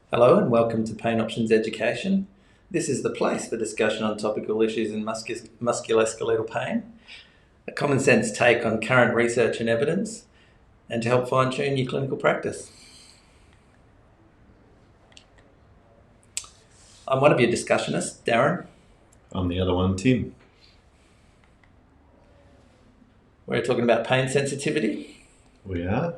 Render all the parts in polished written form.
Hello and welcome to Pain Options Education. This is the place for discussion on topical issues in musculoskeletal pain, a common sense take on current research and evidence, and to help fine-tune your clinical practice. I'm one of your discussionists, Darren. I'm the other one, Tim. We're talking about pain sensitivity. We are.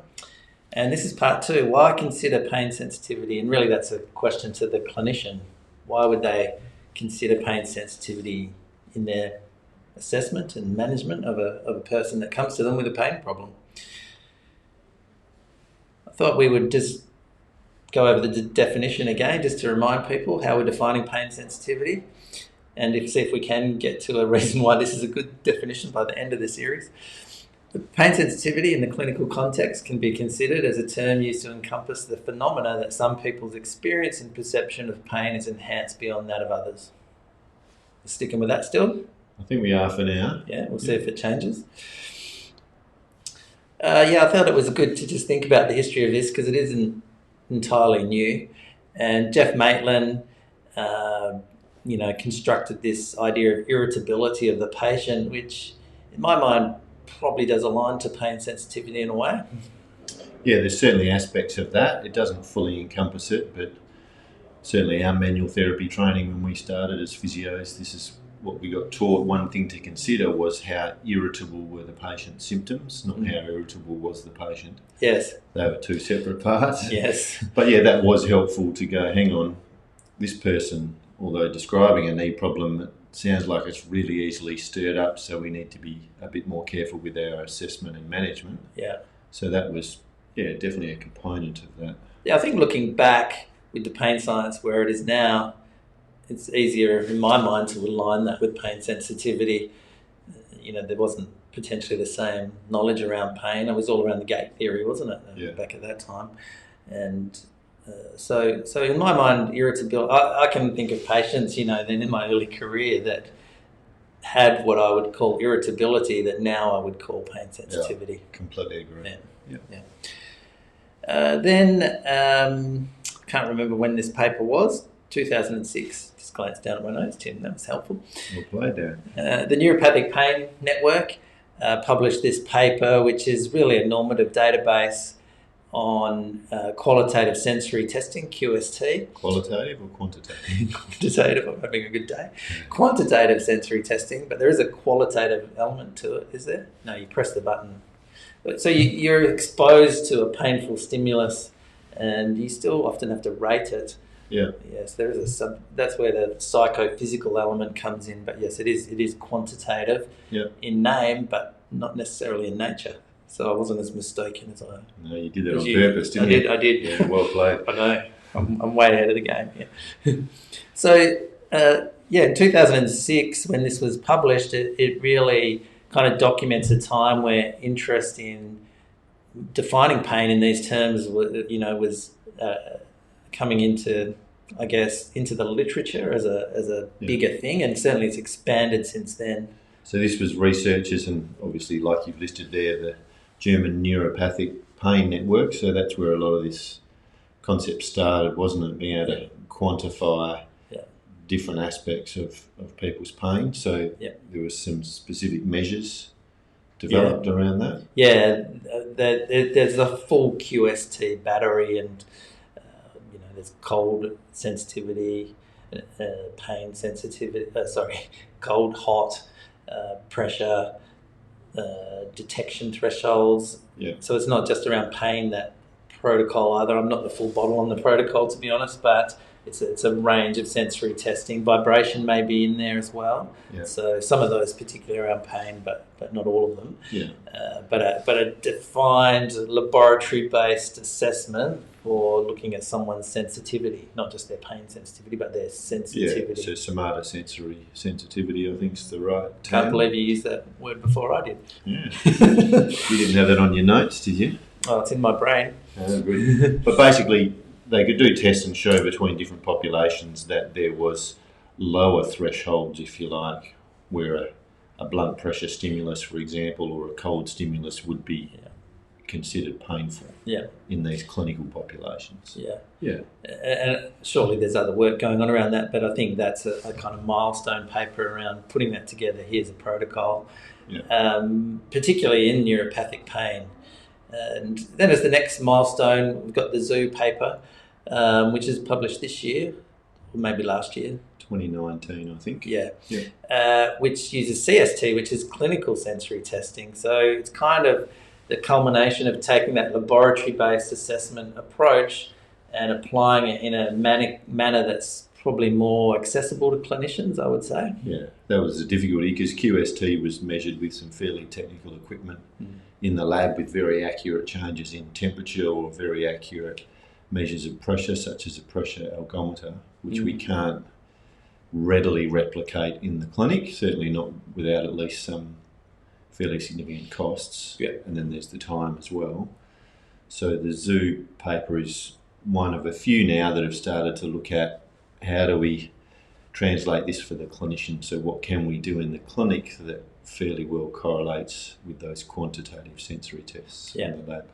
And this is part two, why consider pain sensitivity? And really that's a question to the clinician. Why would they consider pain sensitivity in their assessment and management of a person that comes to them with a pain problem? I thought we would just go over the definition again, just to remind people how we're defining pain sensitivity, and see if we can get to a reason why this is a good definition by the end of the series. Pain sensitivity in the clinical context can be considered as a term used to encompass the phenomena that some people's experience and perception of pain is enhanced beyond that of others. Sticking with that still? I think we are for now. Yeah, we'll see if it changes. I thought it was good to just think about the history of this because it isn't entirely new. And Jeff Maitland, constructed this idea of irritability of the patient, which in my mind probably does align to pain sensitivity in a way. Yeah, there's certainly aspects of that. It doesn't fully encompass it, but certainly our manual therapy training when we started as physios, this is what we got taught. One thing to consider was how irritable were the patient's symptoms, not how irritable was the patient. Yes. They were two separate parts. Yes. But yeah, that was helpful to go, hang on, this person, although describing a knee problem, it sounds like it's really easily stirred up, so we need to be a bit more careful with our assessment and management. Yeah. So that was, definitely a component of that. Yeah, I think looking back with the pain science where it is now, it's easier in my mind to align that with pain sensitivity. There wasn't potentially the same knowledge around pain. It was all around the gate theory, wasn't it, back at that time? And so in my mind, irritability, I can think of patients, then in my early career that had what I would call irritability that now I would call pain sensitivity. Yeah, completely agree. Can't remember when this paper was, 2006. Just glanced down at my notes, Tim, that was helpful. Well played, Darren. The Neuropathic Pain Network published this paper, which is really a normative database on qualitative sensory testing, QST. Qualitative or quantitative? Quantitative, I'm having a good day. Quantitative sensory testing, but there is a qualitative element to it, is there? No, you press the button. So you're exposed to a painful stimulus and you still often have to rate it. Yeah. Yes, there is that's where the psychophysical element comes in, but yes, it is quantitative in name, but not necessarily in nature. So I wasn't as mistaken as I... No, you did that on purpose, didn't you? I did. Yeah, well played. I know. I'm way ahead of the game here. So, in 2006, when this was published, it really kind of documents a time where interest in defining pain in these terms was coming into, I guess, into the literature as a bigger thing, and certainly it's expanded since then. So this was researchers, and obviously, like you've listed there, the German Neuropathic Pain Network. So that's where a lot of this concept started, wasn't it? Being able to quantify different aspects of people's pain. So there was some specific measures developed around that. Yeah, there's a full QST battery, and there's cold sensitivity, pain sensitivity. Cold, hot, pressure. Detection thresholds. Yeah. So it's not just around pain, that protocol either. I'm not the full bottle on the protocol, to be honest, but it's a range of sensory testing. Vibration may be in there as well. Yeah. So some of those particularly around pain, but not all of them. Yeah. But a defined laboratory-based assessment for looking at someone's sensitivity, not just their pain sensitivity, but their sensitivity. Yeah, so somatosensory sensitivity, I think is the right term. Can't believe you used that word before I did. Yeah. You didn't have that on your notes, did you? Oh, it's in my brain. Good. But basically, they could do tests and show between different populations that there was lower thresholds, if you like, where a blood pressure stimulus, for example, or a cold stimulus would be considered painful Yeah. in these clinical populations. Yeah. Yeah. And surely there's other work going on around that, but I think that's a kind of milestone paper around putting that together. Here's a protocol, particularly in neuropathic pain. And then as the next milestone, we've got the zoo paper, which is published this year, or maybe last year. 2019, I think. Yeah. Yeah. Which uses CST, which is clinical sensory testing. So it's kind of the culmination of taking that laboratory-based assessment approach and applying it in a manner that's probably more accessible to clinicians, I would say. Yeah, that was the difficulty because QST was measured with some fairly technical equipment in the lab with very accurate changes in temperature or very accurate measures of pressure, such as a pressure algometer, which we can't readily replicate in the clinic, certainly not without at least some fairly significant costs. Yeah. And then there's the time as well. So the zoo paper is one of a few now that have started to look at how do we translate this for the clinician. So what can we do in the clinic that fairly well correlates with those quantitative sensory tests in the lab.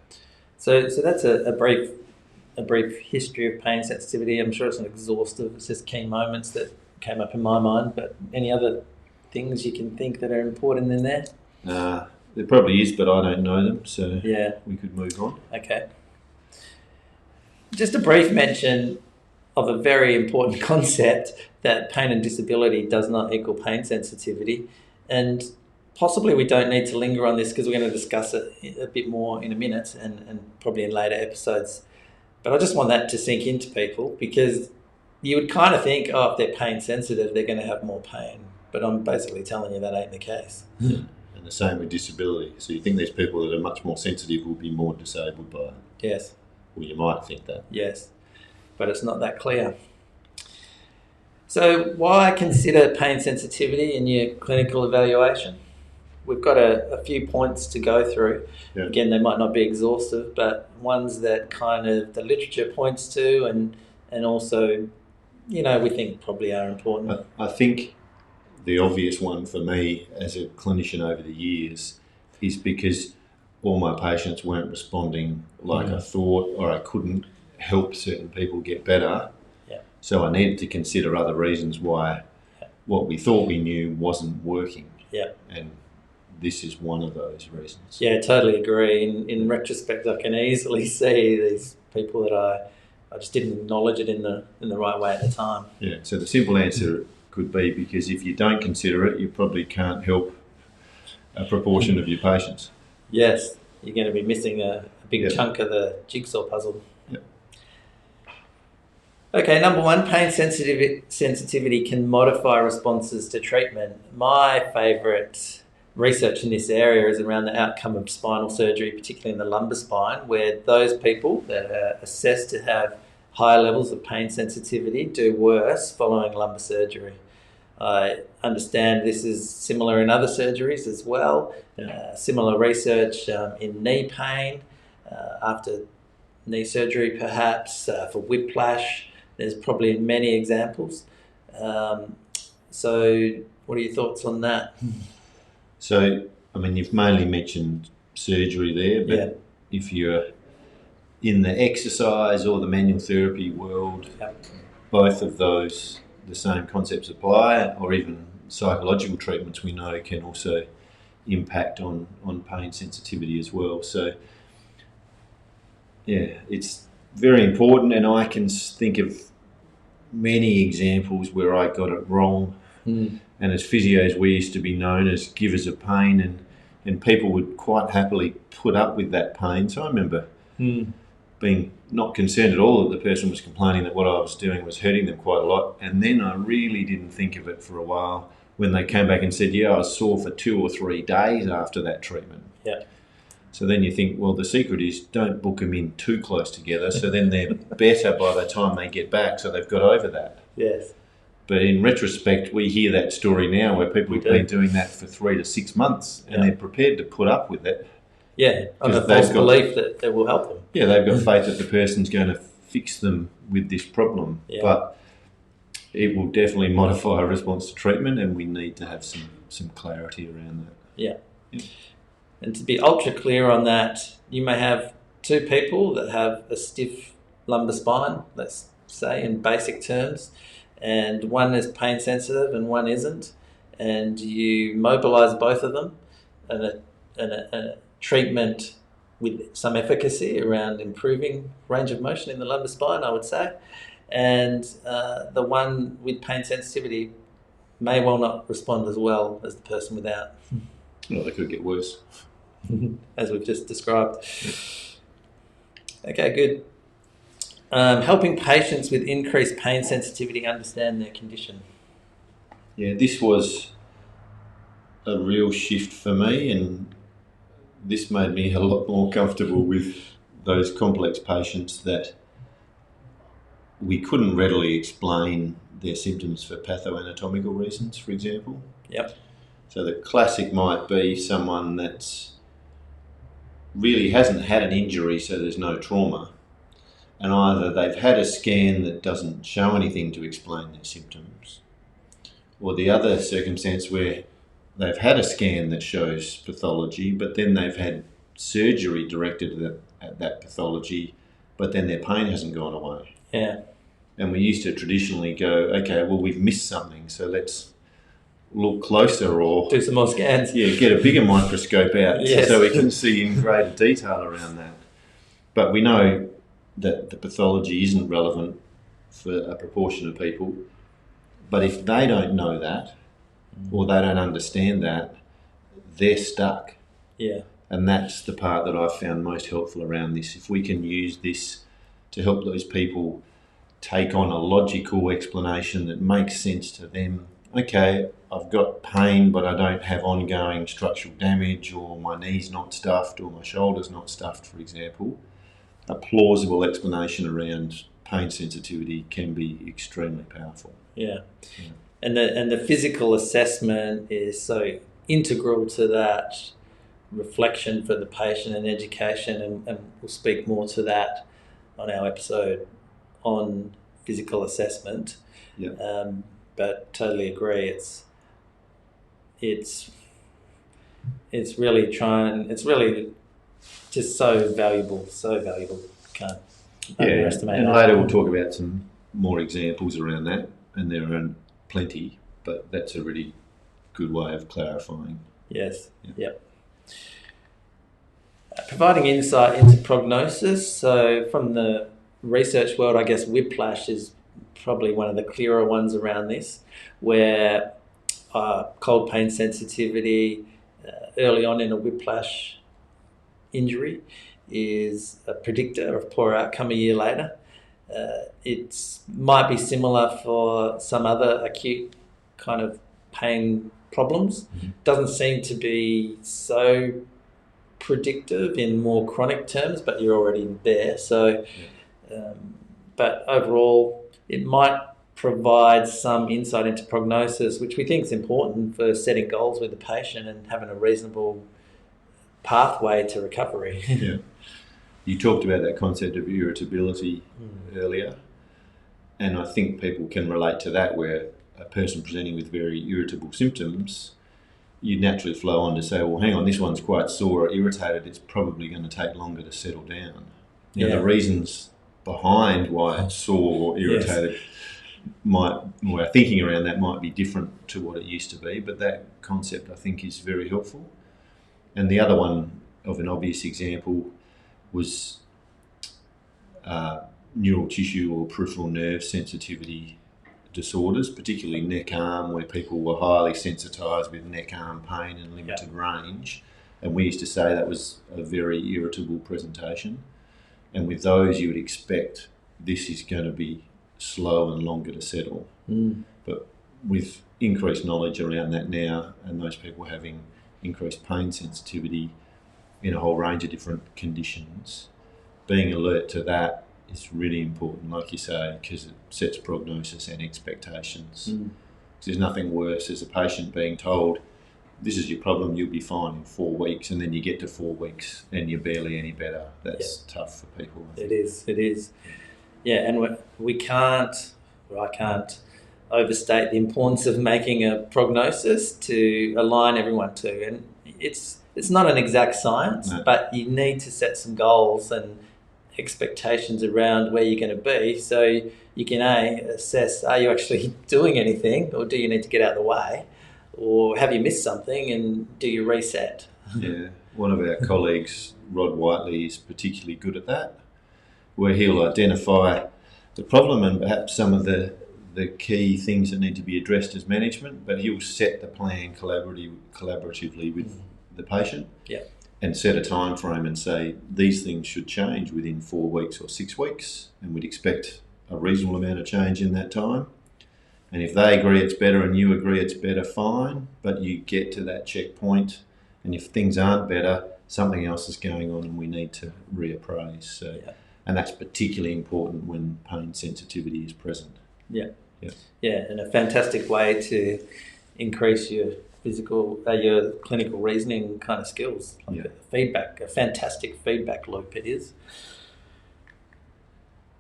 So that's a brief history of pain sensitivity. I'm sure it's not exhaustive. It's just key moments that came up in my mind. But any other things you can think that are important in there? There probably is, but I don't know them. So we could move on. Okay. Just a brief mention of a very important concept that pain and disability does not equal pain sensitivity. And possibly we don't need to linger on this because we're going to discuss it a bit more in a minute and probably in later episodes. But I just want that to sink into people because you would kind of think, oh, if they're pain sensitive, they're going to have more pain. But I'm basically telling you that ain't the case. And the same with disability. So you think there's people that are much more sensitive will be more disabled by it? Yes. Well, you might think that. Yes. But it's not that clear. So why consider pain sensitivity in your clinical evaluation? We've got a few points to go through. Yeah. Again, they might not be exhaustive, but ones that kind of the literature points to and also, we think probably are important. I think the obvious one for me as a clinician over the years is because all my patients weren't responding like I thought, or I couldn't help certain people get better. Yeah. So I needed to consider other reasons why what we thought we knew wasn't working. Yeah. And this is one of those reasons. Yeah, totally agree. In retrospect, I can easily see these people that I just didn't acknowledge it in the right way at the time. Yeah. So the simple answer could be because if you don't consider it, you probably can't help a proportion of your patients. Yes, you're going to be missing a big chunk of the jigsaw puzzle. Yep. Okay, number one, pain sensitivity can modify responses to treatment. My favourite research in this area is around the outcome of spinal surgery, particularly in the lumbar spine, where those people that are assessed to have higher levels of pain sensitivity do worse following lumbar surgery. I understand this is similar in other surgeries as well. Similar research in knee pain after knee surgery, perhaps for whiplash. There's probably many examples. So what are your thoughts on that? So, I mean, you've mainly mentioned surgery there, but if you're in the exercise or the manual therapy world, both of those, the same concepts apply, or even psychological treatments we know can also impact on pain sensitivity as well. So, it's very important, and I can think of many examples where I got it wrong. And as physios, we used to be known as givers of pain, and people would quite happily put up with that pain. So I remember being not concerned at all that the person was complaining that what I was doing was hurting them quite a lot. And then I really didn't think of it for a while when they came back and said, I was sore for 2 or 3 days after that treatment. Yeah. So then you think, well, the secret is don't book them in too close together, so then they're better by the time they get back, so they've got over that. Yes. But in retrospect, we hear that story now where people have been doing that for 3 to 6 months and they're prepared to put up with it. Yeah, on the false belief that it will help them. Yeah, they've got faith that the person's going to fix them with this problem. Yeah. But it will definitely modify a response to treatment, and we need to have some clarity around that. Yeah. And to be ultra clear on that, you may have two people that have a stiff lumbar spine, let's say in basic terms, and one is pain sensitive and one isn't, and you mobilize both of them, and a treatment with some efficacy around improving range of motion in the lumbar spine, I would say, and the one with pain sensitivity may well not respond as well as the person without. Well, they could get worse. As we've just described. Okay, good. Helping patients with increased pain sensitivity understand their condition. Yeah, this was a real shift for me, and this made me a lot more comfortable with those complex patients that we couldn't readily explain their symptoms for pathoanatomical reasons, for example. Yep. So the classic might be someone that's really hasn't had an injury, so there's no trauma, and either they've had a scan that doesn't show anything to explain their symptoms, or the other circumstance where they've had a scan that shows pathology, but then they've had surgery directed at that pathology, but then their pain hasn't gone away. Yeah. And we used to traditionally go, okay, well, we've missed something, so let's look closer or do some more scans. Yeah, get a bigger microscope out Yes. so we can see in greater detail around that. But we know that the pathology isn't relevant for a proportion of people. But if they don't know that or they don't understand that, they're stuck. Yeah. And that's the part that I've found most helpful around this. If we can use this to help those people take on a logical explanation that makes sense to them. Okay, I've got pain, but I don't have ongoing structural damage, or my knee's not stuffed, or my shoulder's not stuffed, for example. A plausible explanation around pain sensitivity can be extremely powerful. Yeah. And the physical assessment is so integral to that reflection for the patient and education, and we'll speak more to that on our episode on physical assessment. Yeah. But totally agree. It's really just so valuable. Can't underestimate and that. later we'll talk about some more examples around that, and there are plenty, but that's a really good way of clarifying. Yes. Yeah. Yep. Providing insight into prognosis. So from the research world, I guess whiplash is probably one of the clearer ones around this, where cold pain sensitivity early on in a whiplash injury is a predictor of poor outcome a year later. It might be similar for some other acute kind of pain problems. Mm-hmm. Doesn't seem to be so predictive in more chronic terms, but you're already there. So, but overall, it might provide some insight into prognosis, which we think is important for setting goals with the patient and having a reasonable pathway to recovery. Yeah. You talked about that concept of irritability earlier, and I think people can relate to that, where a person presenting with very irritable symptoms, you naturally flow on to say, well, hang on, this one's quite sore or irritated, it's probably going to take longer to settle down. Now, the reasons behind why it's sore or irritated our thinking around that might be different to what it used to be, but that concept I think is very helpful. And the other one of an obvious example was neural tissue or peripheral nerve sensitivity disorders, particularly neck-arm, where people were highly sensitised with neck-arm pain and limited range. And we used to say that was a very irritable presentation. And with those, you would expect this is going to be slow and longer to settle. But with increased knowledge around that now, and those people having increased pain sensitivity in a whole range of different conditions, being alert to that is really important, like you say, because it sets prognosis and expectations. There's nothing worse as a patient being told, this is your problem, you'll be fine in 4 weeks, and then you get to 4 weeks and you're barely any better. That's tough for people. It is. Yeah, and I can't overstate the importance of making a prognosis to align everyone to. And it's it's not an exact science, No. but you need to set some goals and expectations around where you're going to be, so you can assess, are you actually doing anything, or do you need to get out of the way, or have you missed something and do you reset? Yeah, one of our colleagues, Rod Whiteley, is particularly good at that, where he'll identify the problem and perhaps some of the key things that need to be addressed as management, but he'll set the plan collaboratively with the patient. Yeah. And set a time frame and say these things should change within 4 weeks or 6 weeks, and we'd expect a reasonable amount of change in that time. And if they agree it's better and you agree it's better, fine, but you get to that checkpoint, and if things aren't better, something else is going on and we need to reappraise. So, and that's particularly important when pain sensitivity is present. Yeah, and a fantastic way to increase your your clinical reasoning kind of skills, a fantastic feedback loop it is.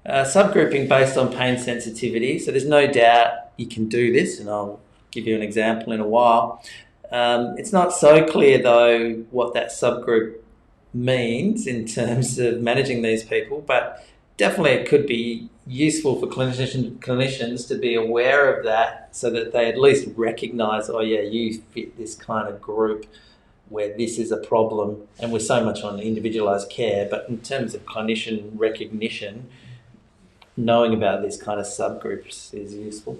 Subgrouping based on pain sensitivity. So there's no doubt you can do this, and I'll give you an example in a while. It's not so clear though what that subgroup means in terms of managing these people, but definitely it could be useful for clinicians to be aware of that, so that they at least recognise, oh yeah, you fit this kind of group where this is a problem, and we're so much on individualised care, but in terms of clinician recognition, knowing about these kind of subgroups is useful.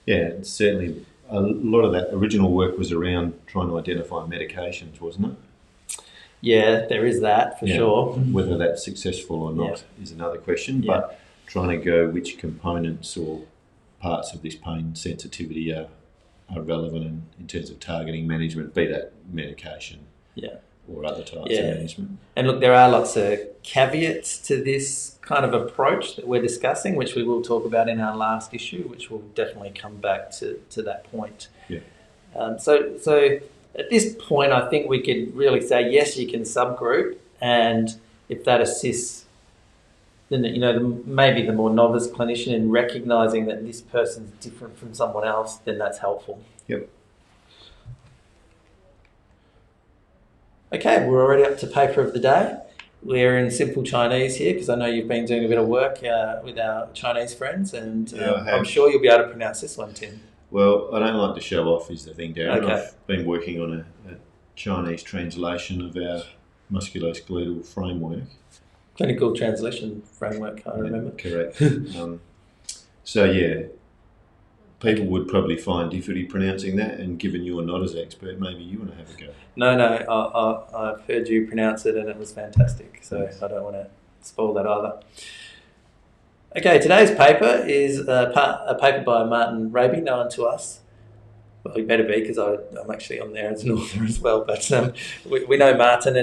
Yeah, certainly a lot of that original work was around trying to identify medications, wasn't it? Yeah, there is that for sure. Whether that's successful or not is another question, but trying to go which components or parts of this pain sensitivity are relevant in terms of targeting management, be that medication or other types of management. And look, there are lots of caveats to this kind of approach that we're discussing, which we will talk about in our last issue, which will definitely come back to that point. Yeah. So at this point, I think we could really say, yes, you can subgroup, and if that assists, then maybe the more novice clinician in recognising that this person's different from someone else, then that's helpful. Yep. Okay, we're already up to paper of the day. We're in simple Chinese here because I know you've been doing a bit of work with our Chinese friends, and I'm sure you'll be able to pronounce this one, Tim. Well, I don't like to show off is the thing, Darren. Okay. I've been working on a Chinese translation of our musculoskeletal framework. Clinical translation framework, I remember. Correct. People would probably find difficulty pronouncing that, and given you're not as expert, maybe you want to have a go. No, I've heard you pronounce it and it was fantastic, so I don't want to spoil that either. Okay, today's paper is a paper by Martin Raby, known to us. Well, he better be, because I'm actually on there as an author as well, but we know Martin,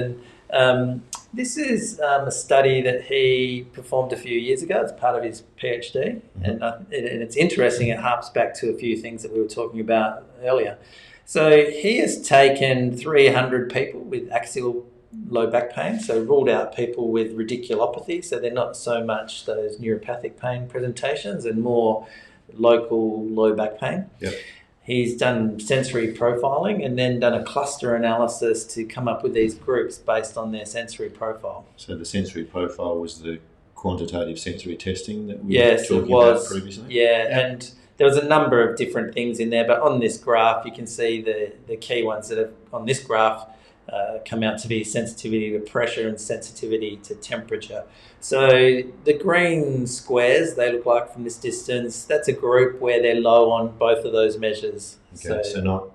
and this is a study that he performed a few years ago as part of his PhD, and it's interesting. It harps back to a few things that we were talking about earlier. So he has taken 300 people with axial low back pain, so ruled out people with radiculopathy, so they're not so much those neuropathic pain presentations and more local low back pain. Yep. He's done sensory profiling and then done a cluster analysis to come up with these groups based on their sensory profile. So the sensory profile was the quantitative sensory testing that we were talking about previously? Yeah, and there was a number of different things in there, but on this graph you can see the key ones that are on this graph come out to be sensitivity to pressure and sensitivity to temperature. So the green squares, they look like from this distance, that's a group where they're low on both of those measures. Okay, so not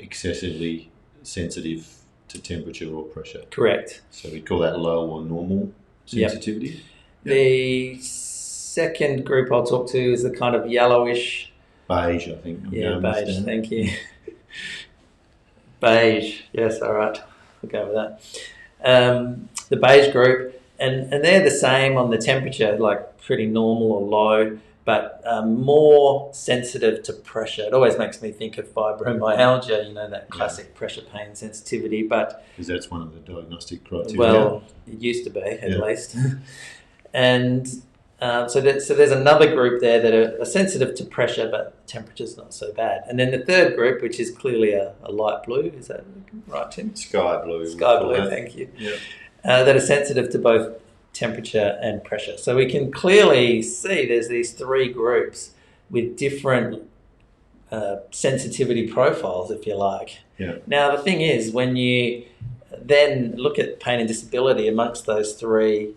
excessively sensitive to temperature or pressure. Correct. So we call that low or normal sensitivity. Yep. The second group I'll talk to is the kind of yellowish... Beige, I think. Beige, thank you. Beige, yes, all right, we'll go with that. The beige group, and they're the same on the temperature, like pretty normal or low, but more sensitive to pressure. It always makes me think of fibromyalgia, that classic pressure pain sensitivity, but... Because that's one of the diagnostic criteria. Well, it used to be, at least. And So there's another group there that are sensitive to pressure, but temperature's not so bad. And then the third group, which is clearly a light blue, is that right, Tim? Sky blue. Sky blue, thank you. Yeah. That are sensitive to both temperature and pressure. So we can clearly see there's these three groups with different sensitivity profiles, if you like. Yeah. Now, the thing is, when you then look at pain and disability amongst those three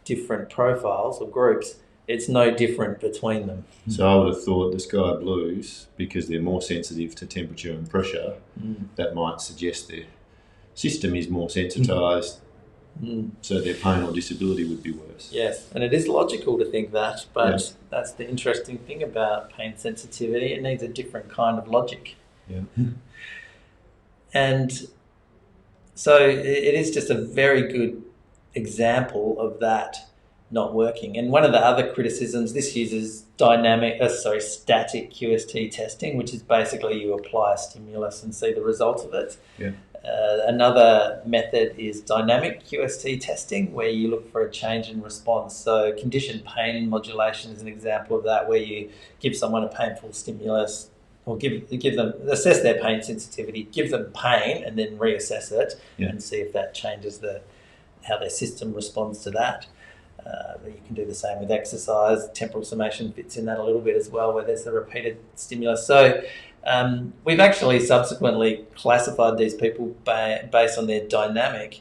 different profiles or groups, it's no different between them. So I would have thought the sky blues, because they're more sensitive to temperature and pressure, that might suggest their system is more sensitised, so their pain or disability would be worse. Yes, and it is logical to think that, but that's the interesting thing about pain sensitivity. It needs a different kind of logic. Yeah. And so it is just a very good example of that not working. And one of the other criticisms, this uses static QST testing, which is basically you apply a stimulus and see the result of it. Yeah. Another method is dynamic QST testing, where you look for a change in response. So conditioned pain modulation is an example of that, where you give someone a painful stimulus, or give them, assess their pain sensitivity, give them pain, and then reassess it and see if that changes how their system responds to that. You can do the same with exercise. Temporal summation fits in that a little bit as well, where there's the repeated stimulus. So we've actually subsequently classified these people based on their dynamic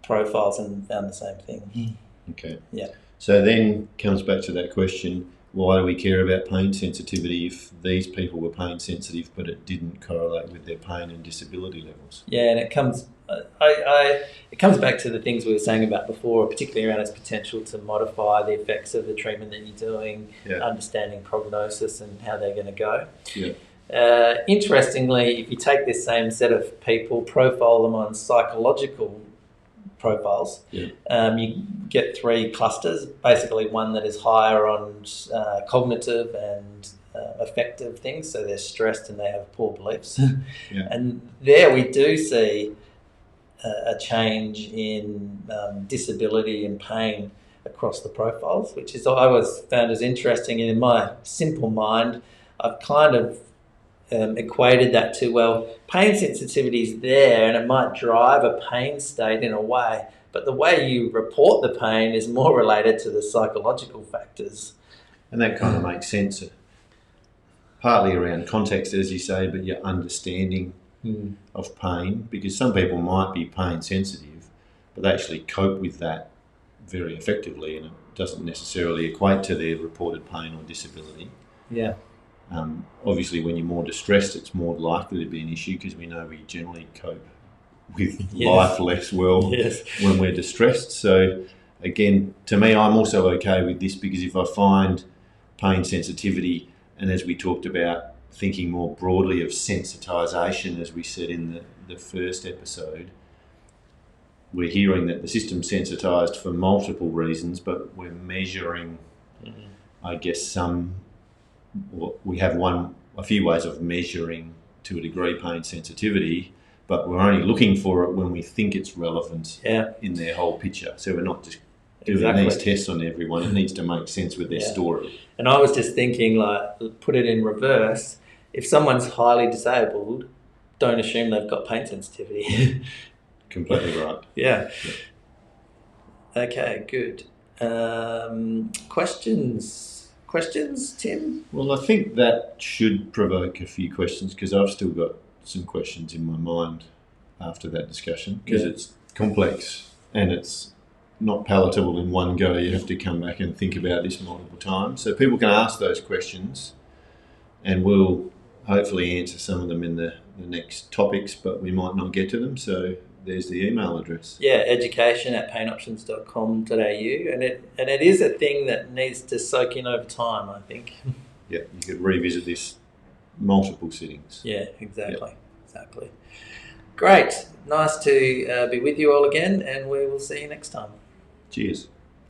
profiles and found the same thing. Okay. Yeah. So then comes back to that question, why do we care about pain sensitivity if these people were pain sensitive but it didn't correlate with their pain and disability levels? Yeah, and it comes back to the things we were saying about before, particularly around its potential to modify the effects of the treatment that you're doing, understanding prognosis and how they're going to go. Yeah. Interestingly, if you take this same set of people, profile them on psychological profiles, you get three clusters, basically one that is higher on cognitive and affective things, so they're stressed and they have poor beliefs. And there we do see a change in disability and pain across the profiles, which is I always found as interesting. And in my simple mind, I've kind of equated that to, well, pain sensitivity is there and it might drive a pain state in a way, but the way you report the pain is more related to the psychological factors. And that kind of makes sense, partly around context, as you say, but your understanding of pain, because some people might be pain sensitive, but they actually cope with that very effectively, and it doesn't necessarily equate to their reported pain or disability. Yeah. Obviously, when you're more distressed, it's more likely to be an issue, because we know we generally cope with life less well when we're distressed. So again, to me, I'm also okay with this, because if I find pain sensitivity, and as we talked about, thinking more broadly of sensitisation, as we said in the first episode, we're hearing that the system's sensitised for multiple reasons, but we're measuring, I guess, we have a few ways of measuring to a degree pain sensitivity, but we're only looking for it when we think it's relevant in their whole picture. So we're not just doing these tests on everyone. It needs to make sense with their story. And I was just thinking, like, put it in reverse. If someone's highly disabled, don't assume they've got pain sensitivity. Completely right. Yeah. Okay, good. Questions, Tim? Well, I think that should provoke a few questions, because I've still got some questions in my mind after that discussion, because it's complex and it's not palatable in one go. You have to come back and think about this multiple times. So people can ask those questions, and we'll hopefully answer some of them in the next topics, but we might not get to them. So there's the email address. Yeah, education@painoptions.com.au, and it is a thing that needs to soak in over time, I think. Yeah, you could revisit this multiple sittings. Yeah, exactly. Great. Nice to be with you all again, and we will see you next time. Cheers.